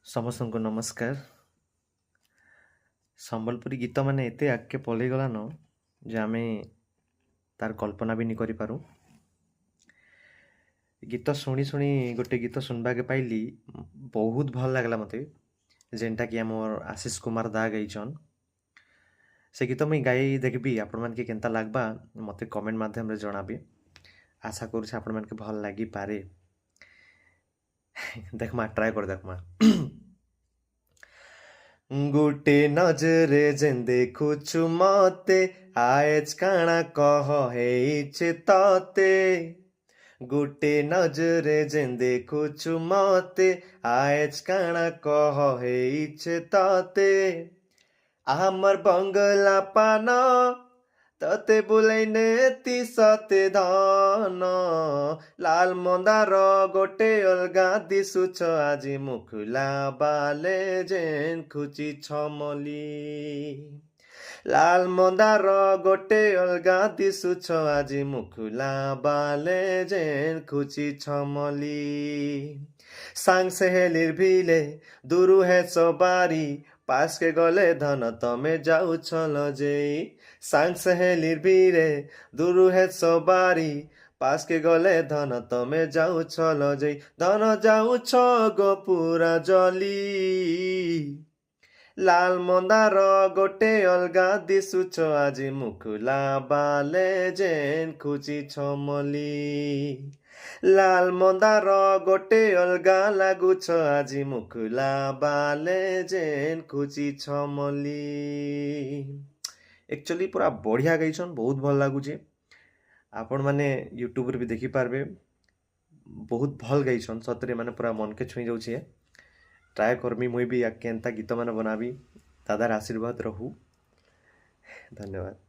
ସମସ୍ତଙ୍କୁ ନମସ୍କାର। ସମ୍ବଲପୁରୀ ଗୀତ ମାନେ ଏତେ ଆଗକେ ପଳେଇ ଗଲାନ ଯେ ଆମେ ତାର କଳ୍ପନା ବି ନି କରିପାରୁ। ଗୀତ ଶୁଣି ଶୁଣି ଗୋଟେ ଗୀତ ଶୁଣବାକେ ପାଇଲି, ବହୁତ ଭଲ ଲାଗିଲା ମତେ, ଯେନ୍ଟାକି ଆମର ଆଶିଷ କୁମାର ଦା ଗାଇଛନ୍। ସେ ଗୀତ ମୁଇଁ ଗାଇ ଦେଖିବି, ଆପଣମାନଙ୍କୁ କେନ୍ତା ଲାଗବା ମତେ କମେଣ୍ଟ ମାଧ୍ୟମରେ ଜଣାବେ। ଆଶା କରୁଛି ଆପଣମାନଙ୍କୁ ଭଲ ଲାଗିପାରେ। ଦେଖମା, ଟ୍ରାଏ କରି ଦେଖମା। ଗୁଟେ ନଜରେ ଯେନ୍ ଦେଖୁଛୁ ମତେ, ଆଏଜ୍ କାଣା କହ ହେଇଛେ ତତେ। ଗୁଟେ ନଜରେ ଯେନ୍ ଦେଖୁଛୁ ମତେ, ଆଏଜ୍ କାଣା କହ ହେଇଛେ ତତେ। ଆମର ବଙ୍ଗଲା ପାନ ତତେ ବୁଲେଇ ନେତି ସତେ ଧନ। ଲାଲ ମନ୍ଦାର ଗୋଟେ ଅଲଗା ଦିଶୁଛ, ଆଜି ମୁଖୁଲା ବାଲେ ଯେନ୍ ଖୁଚି ଛମଲି। ଲାଲ ମନ୍ଦାର ଗୋଟେ ଅଲଗା ଦିଶୁଛ, ଆଜି ମୁଖୁଲା ବାଲେ ଯେନ୍ ଖୁଚି ଛମଲି। ସାଙ୍ଗ ସେହେଲିର ଭିଲେ ଦୂରୁ ହେ ସବାରି, ପାସକେ ଗଲେ ଧନ ତମେ ଯାଉଛ ଲଜେଇ। ସାଙ୍ଗ ସେହେଲିର ଭିରେ ଦୂରୁ ହେ ସବାରି, ପାସକେ ଗଲେ ଧନ ତମେ ଯାଉଛ ଲଜେଇ। ଧନ ଯାଉଛ ଗୋ ପୁରା ଜଲି। ଲାଲ ମନ୍ଦାର ଗୋଟେ ଅଲଗା ଦିଶୁଛ, ଆଜି ମୁଖୁଲା ବାଲେ ଯେନ୍ ଖୁଚି ଛମଲି। ଲାଲ ମନ୍ଦାର ଗୋଟେ ଅଲଗା ଲାଗୁଛ, ଆଜି ମୁଖୁଲା ବାଲେ ଯେନ୍ ଖୁଚି ଛମଲି। एक्चुअली पूरा बढ़िया गाइछन, बहुत भल लागुचे। आपण माने यूट्यूब रे भी देखि पारबे, बहुत भल गाइछन सतरे, माने पूरा मन के छुई जाउछे। ट्राए करमी मुई भी केनता गीत माने बनाबी, दादार आशीर्वाद रहू। धन्यवाद।